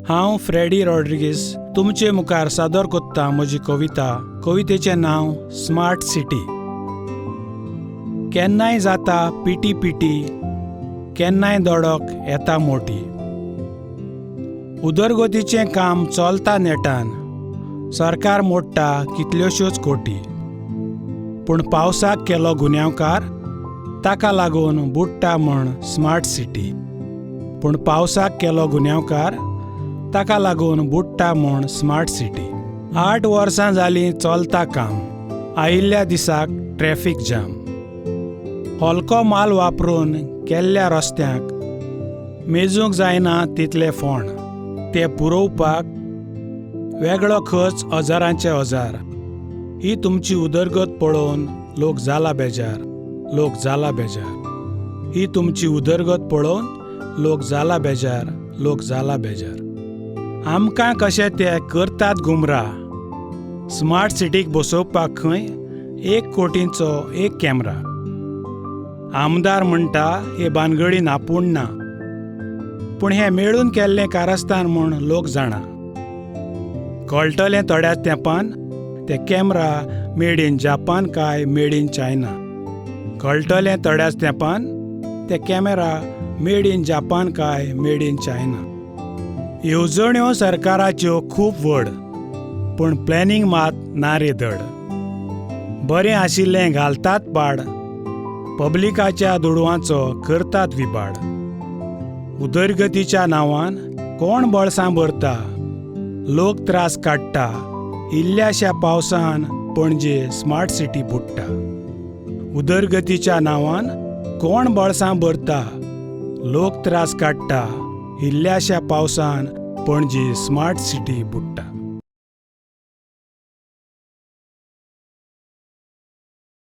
हांव फ्रेडी रॉड्रिगीस तुमचे मुखार सादर कोत्ता म्हजी कवितेचें नांव स्मार्ट सिटी. केन्नाय जाता पिटी पिटी, केन्नाय दडक येता मोटी. उदरगतीचें काम चलता नेटान, सरकार मोडटा कितल्योश्योच कोटी. पूण पावसाक केलो गुन्यांवकार, ताका लागून बुडटा म्हण स्मार्ट सिटी. पूण पावसाक केलो गुन्यांवकार, ताका लागून बुडटा म्हण स्मार्ट सिटी. 8 वर्सां जालीं चलता काम, आयिल्ल्या दिसाक ट्रॅफिक जाम. हलको माल वापरून केल्ल्या रस्त्यांक मेजूंक जायना तितले फोंड. ते पुरोवपाक वेगळो खर्च हजारांचे हजार. ही तुमची उदरगत पळोवन लोक जाला बेजार, लोक जाला बेजार. ही तुमची उदरगत पळोवन लोक जाला बेजार, लोक जाला बेजार. आमकां कशें ते करतात गुमराह. स्मार्ट सिटीक बसोवपाक खंय 1 कोटींचो एक कॅमेरा. आमदार म्हणटा हे भानगडीन आपूण ना, पूण हें मेळून केल्लें कारस्थान म्हूण लोक जाणा. कळटलें थोड्याच तेंपान ते कॅमेरा मेड इन जापान काय मेड इन चायना. कळटलें थोड्याच तेंपान ते कॅमेरा मेड इन जापान काय मेड इन चायना. येवजण्यो सरकाराच्यो खूब व्हड, पूण प्लॅनिंग मात ना रे धड. बरें आशिल्लें घालतात पाड, पब्लिकाच्या दुडवांचो करतात विबाड. उदरगतीच्या नांवान कोण बळसां भरता, लोक त्रास काडटा. इल्ल्याशा पावसान पणजे स्मार्ट सिटी बुडटा. उदरगतीच्या नांवान कोण बळसां भरता, लोक त्रास काडटा. इल्ल्याशा पावसान पणजे स्मार्ट सिटी बुडटा.